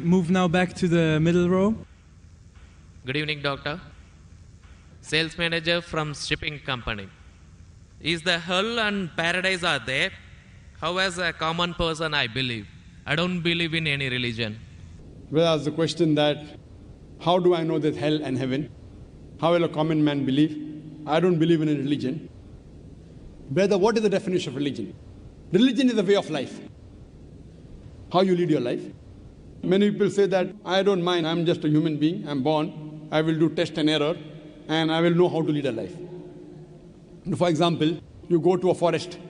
Move now back to the middle row. Good evening, doctor. Sales manager from shipping company. Is the hell and paradise are there? How as a common person I believe? I don't believe in any religion. Well, ask the question that, how do I know there's hell and heaven? How will a common man believe? I don't believe in a religion. Brother, what is the definition of religion? Religion is a way of life. How you lead your life. Many people say that, I don't mind, I'm just a human being, I'm born, I will do test and error, and I will know how to lead a life. For example, you go to a forest.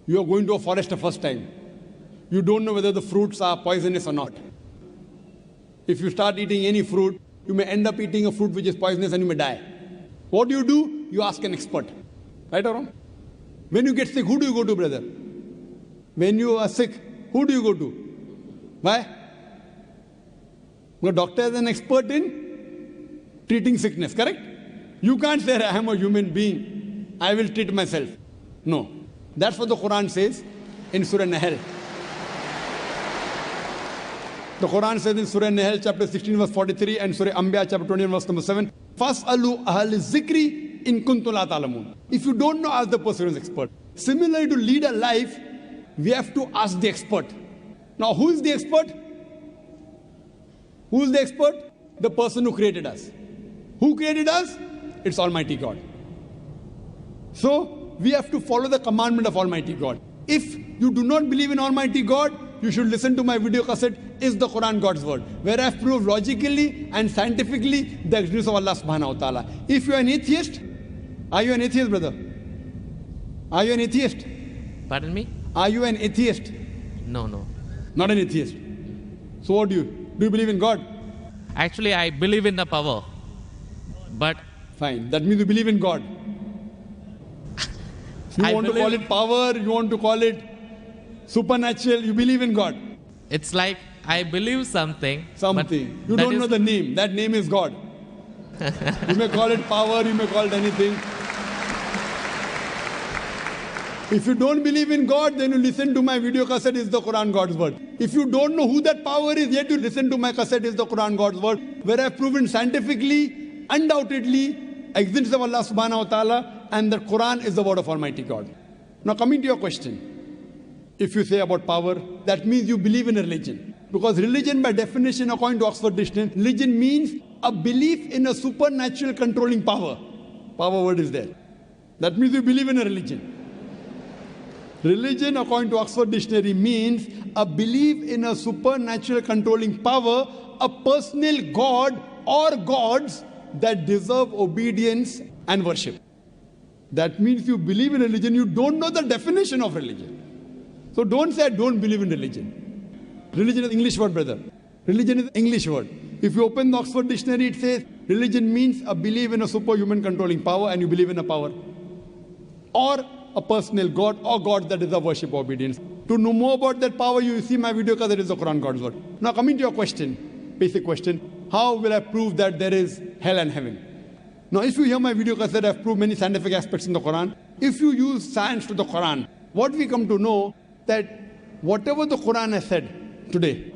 You are going to a forest the first time. You don't know whether the fruits are poisonous or not. If you start eating any fruit, you may end up eating a fruit which is poisonous and you may die. What do? You ask an expert. Right or wrong? When you get sick, who do you go to, brother? When you are sick, who do you go to? Why? The doctor is an expert in treating sickness, correct? You can't say, I am a human being, I will treat myself. No. That's what the Quran says in Surah Nahl. The Quran says in Surah Nahl chapter 16 verse 43 and Surah Anbiya chapter 20 verse number 7, Fas'alu ahal zikri in kuntum la ta'lamun. If you don't know, ask the person who is expert. Similarly, to lead a life, we have to ask the expert. Now, who is the expert? Who is the expert? The person who created us. Who created us? It's Almighty God. So, we have to follow the commandment of Almighty God. If you do not believe in Almighty God, you should listen to my video cassette, Is the Quran God's Word? Where I have proved logically and scientifically the existence of Allah subhanahu wa ta'ala. If you are an atheist, are you an atheist, brother? Are you an atheist? Pardon me? Are you an atheist? No. Not an atheist. So what do? Do you believe in God? Actually, I believe in the power. But fine. That means you believe in God. You want to call it power, you want to call it supernatural, you believe in God. It's like I believe something. Something. You don't know the name. That name is God. You may call it power, you may call it anything. If you don't believe in God, then you listen to my video cassette, Is the Quran God's Word? If you don't know who that power is, yet you listen to my cassette, Is the Quran God's Word? Where I have proven scientifically, undoubtedly, existence of Allah subhanahu wa ta'ala, and the Quran is the word of Almighty God. Now coming to your question, if you say about power, that means you believe in a religion. Because religion by definition, according to Oxford Dictionary, religion means a belief in a supernatural controlling power. Power word is there. That means you believe in a religion. Religion, according to Oxford Dictionary, means a belief in a supernatural controlling power, a personal God or gods that deserve obedience and worship. That means you believe in religion, you don't know the definition of religion. So don't say, I don't believe in religion. Religion is English word, brother. Religion is English word. If you open the Oxford Dictionary, it says, religion means a belief in a superhuman controlling power, and you believe in a power. Or a personal God or God that deserve worship or obedience. To know more about that power, you see my video because it is the Quran God's Word. Now coming to your question, basic question, how will I prove that there is hell and heaven? Now if you hear my video cassette, I have proved many scientific aspects in the Quran. If you use science to the Quran, what we come to know that whatever the Quran has said today,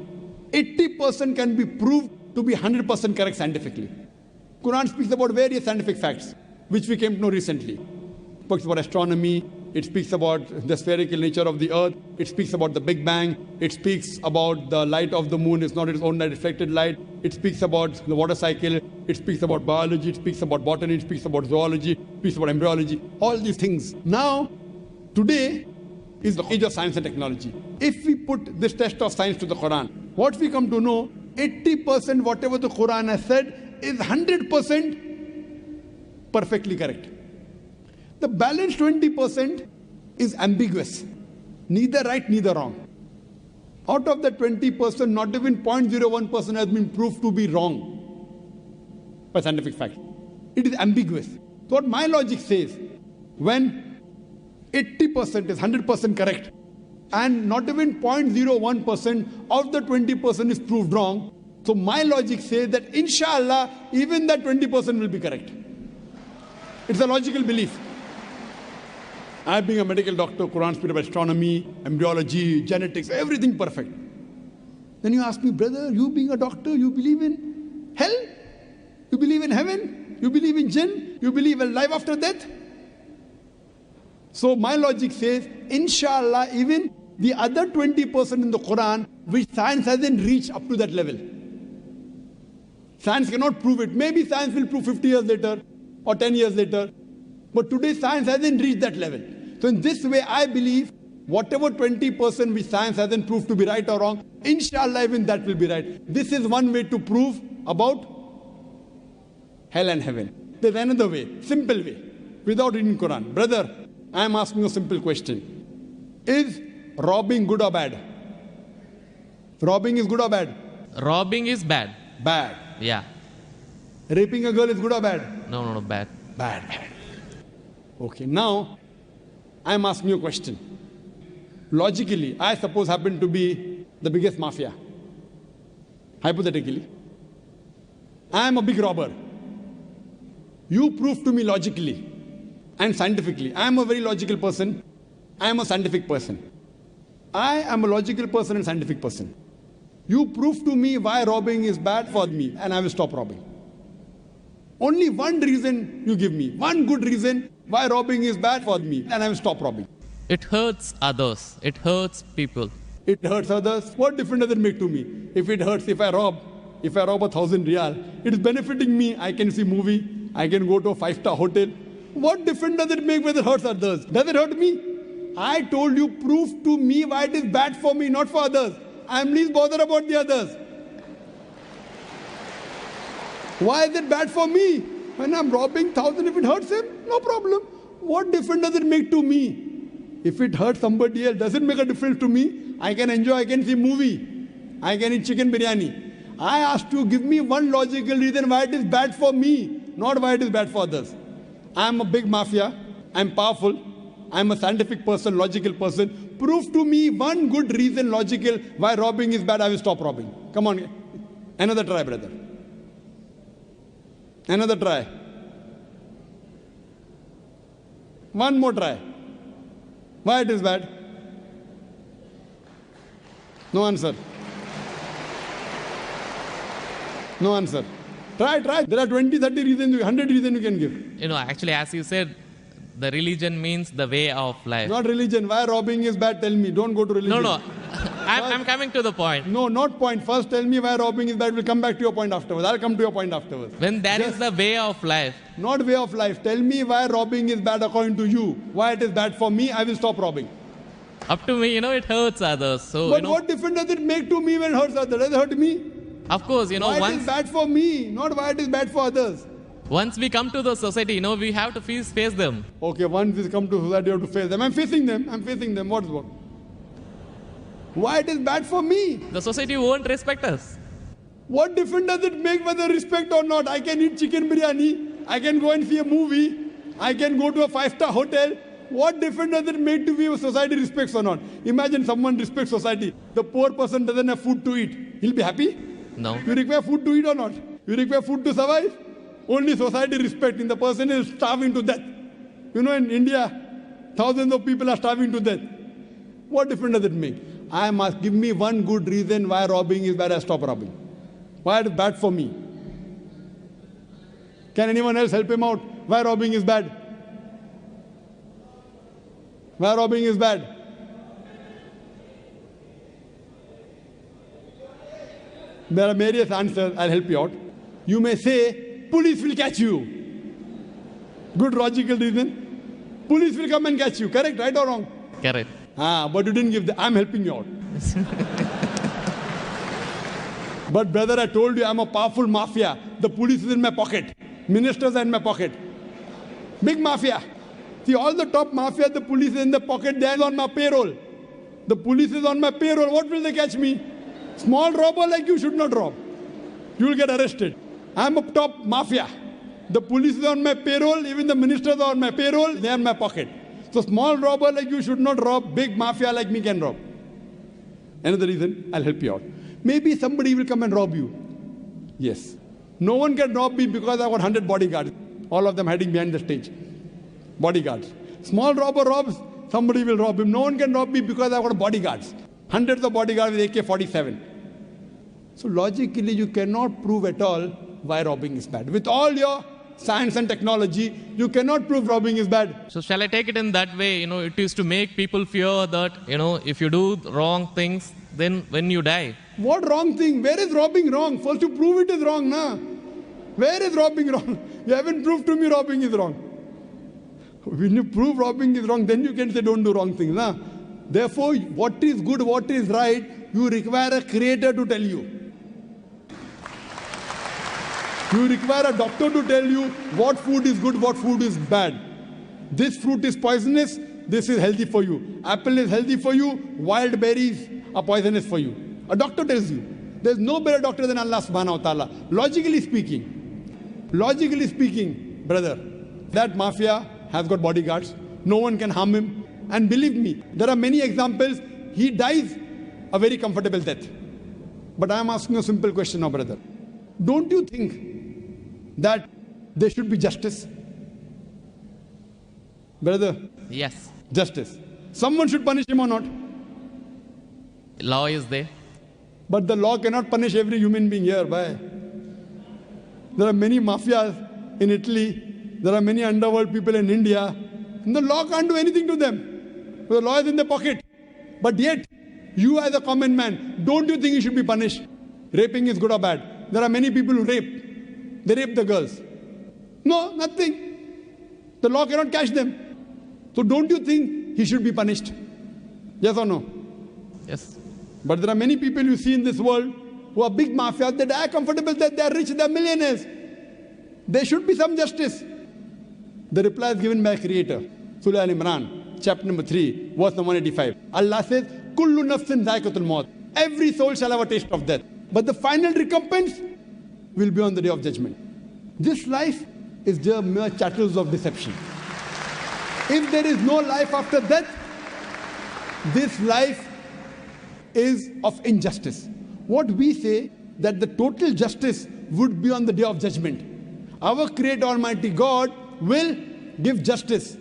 80% can be proved to be 100% correct scientifically. Quran speaks about various scientific facts, which we came to know recently. It speaks about astronomy, it speaks about the spherical nature of the earth, it speaks about the Big Bang, it speaks about the light of the moon is not its own reflected light, it speaks about the water cycle, it speaks about biology, it speaks about botany, it speaks about zoology, it speaks about embryology, all these things. Now, today is the age of science and technology. If we put this test of science to the Quran, what we come to know, 80% whatever the Quran has said is 100% perfectly correct. The balance 20% is ambiguous. Neither right, neither wrong. Out of the 20%, not even 0.01% has been proved to be wrong by scientific fact. It is ambiguous. So what my logic says, when 80% is 100% correct, and not even 0.01% of the 20% is proved wrong, so my logic says that inshallah, even that 20% will be correct. It's a logical belief. I being a medical doctor, Quran speaks about astronomy, embryology, genetics, everything perfect. Then you ask me, brother, you being a doctor, you believe in hell? You believe in heaven? You believe in jinn? You believe in life after death? So my logic says, inshallah, even the other 20% in the Quran, which science hasn't reached up to that level. Science cannot prove it. Maybe science will prove 50 years later or 10 years later. But today science hasn't reached that level. So in this way, I believe whatever 20% which science hasn't proved to be right or wrong, inshallah, even that will be right. This is one way to prove about hell and heaven. There's another way, simple way, without reading Quran. Brother, I am asking a simple question. Is robbing good or bad? Robbing is good or bad? Robbing is bad. Bad. Yeah. Raping a girl is good or bad? No, bad. Bad. Okay, now I am asking you a question. Logically, I suppose happen to be the biggest mafia. Hypothetically. I am a big robber. You prove to me logically and scientifically. I am a very logical person. I am a scientific person. I am a logical person and scientific person. You prove to me why robbing is bad for me and I will stop robbing. Only one reason you give me. One good reason why robbing is bad for me and I will stop robbing. It hurts others. It hurts people. It hurts others. What difference does it make to me? If it hurts, if I rob 1,000 riyal, it is benefiting me. I can see movie. I can go to a 5-star hotel. What difference does it make whether it hurts others? Does it hurt me? I told you, prove to me why it is bad for me, not for others. I am least bothered about the others. Why is it bad for me? When I'm robbing 1,000, if it hurts him, no problem. What difference does it make to me? If it hurts somebody else, does it make a difference to me? I can enjoy, I can see movie. I can eat chicken biryani. I asked you, give me one logical reason why it is bad for me, not why it is bad for others. I am a big mafia. I am powerful. I am a scientific person, logical person. Prove to me one good reason, logical, why robbing is bad. I will stop robbing. Come on. Another try, brother. Another try. One more try. Why it is bad? No answer. No answer. Try. There are 20, 30 reasons, 100 reasons you can give. Actually, as you said, the religion means the way of life. Not religion. Why robbing is bad? Tell me. Don't go to religion. No. I'm coming to the point. No, not point. First tell me why robbing is bad. We'll come back to your point afterwards. I'll come to your point afterwards. When that is the way of life. Not way of life. Tell me why robbing is bad according to you. Why it is bad for me, I will stop robbing. Up to me, it hurts others. So, but what difference does it make to me when it hurts others? Does it hurt me? Of course, why it is bad for me, not why it is bad for others. Once we come to the society, we have to face them. Okay, once we come to society, you have to face them. I'm facing them. What's what? Why it is bad for me? The society won't respect us. What difference does it make whether respect or not? I can eat chicken biryani. I can go and see a movie. I can go to a 5-star hotel. What difference does it make to me if society respects or not? Imagine someone respects society. The poor person doesn't have food to eat. He'll be happy? No. You require food to eat or not? You require food to survive? Only society respecting. The person is starving to death. In India, thousands of people are starving to death. What difference does it make? I must give me one good reason why robbing is bad. I stop robbing. Why it is bad for me? Can anyone else help him out? Why robbing is bad? Why robbing is bad? There are various answers. I'll help you out. You may say, police will catch you. Good logical reason. Police will come and catch you. Correct, right or wrong? Correct. But you didn't give the... I'm helping you out. But brother, I told you I'm a powerful mafia. The police is in my pocket. Ministers are in my pocket. Big mafia. See, all the top mafia, the police is in the pocket. They are on my payroll. The police is on my payroll. What will they catch me? Small robber like you should not rob. You will get arrested. I'm a top mafia. The police is on my payroll. Even the ministers are on my payroll. They are in my pocket. So small robber like you should not rob. Big mafia like me can rob. Another reason, I'll help you out. Maybe somebody will come and rob you. Yes. No one can rob me because I've got 100 bodyguards. All of them hiding behind the stage. Bodyguards. Small robber robs, somebody will rob him. No one can rob me because I've got bodyguards. Hundreds of bodyguards with AK-47. So logically, you cannot prove at all why robbing is bad. With all your science and technology, you cannot prove robbing is bad. So shall I take it in that way? It is to make people fear that, if you do wrong things, then when you die. What wrong thing? Where is robbing wrong? First you prove it is wrong, na? Where is robbing wrong? You haven't proved to me robbing is wrong. When you prove robbing is wrong, then you can say don't do wrong things, na? Therefore, what is good, what is right, you require a creator to tell you. You require a doctor to tell you what food is good, what food is bad. This fruit is poisonous, this is healthy for you. Apple is healthy for you, wild berries are poisonous for you. A doctor tells you. There's no better doctor than Allah subhanahu wa ta'ala. Logically speaking, brother, that mafia has got bodyguards. No one can harm him. And believe me, there are many examples. He dies a very comfortable death. But I am asking a simple question now, brother. Don't you think that there should be justice? Brother? Yes. Justice. Someone should punish him or not? Law is there. But the law cannot punish every human being here. Why? There are many mafias in Italy. There are many underworld people in India. And the law can't do anything to them. The law is in their pocket. But yet, you as a common man, don't you think you should be punished? Raping is good or bad? There are many people who rape. They rape the girls. No, nothing. The law cannot catch them. So don't you think he should be punished? Yes or no? Yes. But there are many people you see in this world who are big mafias. They die comfortable, that they are rich, they are millionaires. There should be some justice. The reply is given by Creator. Surah Al-Imran, chapter number 3, verse number 185. Allah says, Kullu nafsin zaikatul maut. Every soul shall have a taste of death. But the final recompense will be on the day of judgment. This life is just mere chattels of deception. If there is no life after death, this life is of injustice. What we say, that the total justice would be on the day of judgment. Our Creator Almighty God will give justice.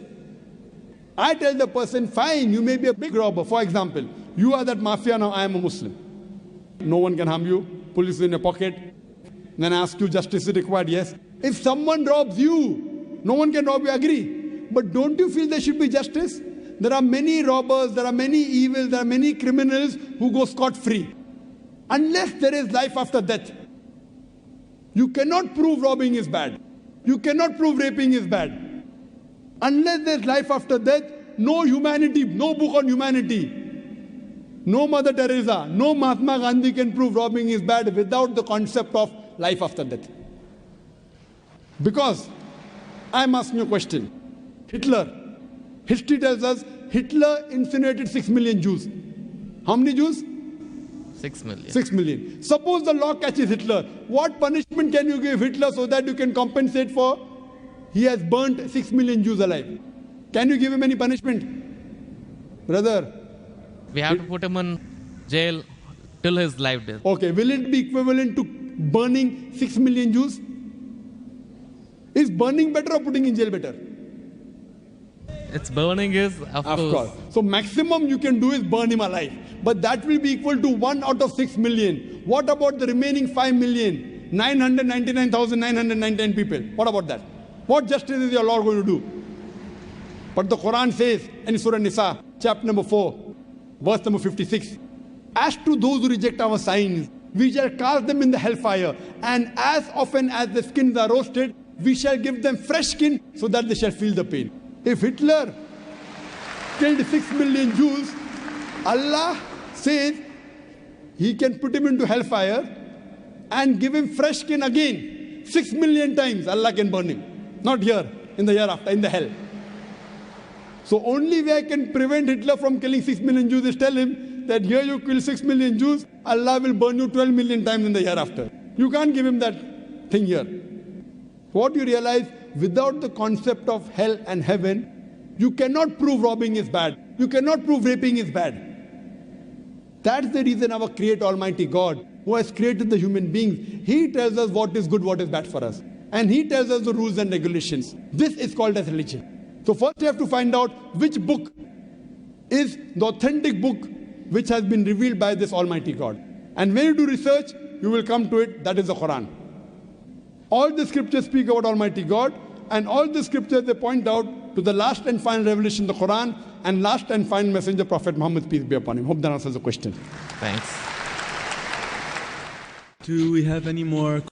I tell the person, fine, you may be a big robber. For example, you are that mafia, now I am a Muslim. No one can harm you. Police is in your pocket. Then I ask you, justice is required. Yes. If someone robs you, no one can rob you, agree. But don't you feel there should be justice? There are many robbers, there are many evils, there are many criminals who go scot-free. Unless there is life after death. You cannot prove robbing is bad. You cannot prove raping is bad. Unless there is life after death, no humanity, no book on humanity, no Mother Teresa, no Mahatma Gandhi can prove robbing is bad without the concept of life after death. Because I am asking you a question. Hitler. History tells us Hitler incinerated 6 million Jews. How many Jews? 6 million. 6 million. Suppose the law catches Hitler. What punishment can you give Hitler so that you can compensate for he has burnt 6 million Jews alive? Can you give him any punishment? Brother. We have to put him in jail till his life death. Okay, will it be equivalent to burning 6 million Jews? Is burning better or putting in jail better? It's burning is, of course. So maximum you can do is burn him alive. But that will be equal to 1 out of 6 million. What about the remaining 5,999,999 people? What about that? What justice is your Lord going to do? But the Quran says in Surah Nisa, chapter number 4, verse number 56, as to those who reject our signs, we shall cast them in the hellfire. And as often as the skins are roasted, we shall give them fresh skin so that they shall feel the pain. If Hitler killed 6 million Jews, Allah says he can put him into hellfire and give him fresh skin again. 6 million times Allah can burn him. Not here, in the hereafter, in the hell. So only way I can prevent Hitler from killing 6 million Jews is tell him that here you kill 6 million Jews, Allah will burn you 12 million times in the hereafter. You can't give him that thing here. What you realize, without the concept of hell and heaven, you cannot prove robbing is bad. You cannot prove raping is bad. That's the reason our Creator Almighty God, who has created the human beings, He tells us what is good, what is bad for us. And He tells us the rules and regulations. This is called as religion. So first you have to find out which book is the authentic book which has been revealed by this Almighty God. And when you do research, you will come to it, that is the Quran. All the scriptures speak about Almighty God, and all the scriptures they point out to the last and final revelation, the Quran, and last and final messenger, Prophet Muhammad, peace be upon him. Hope that answers the question. Thanks. Do we have any more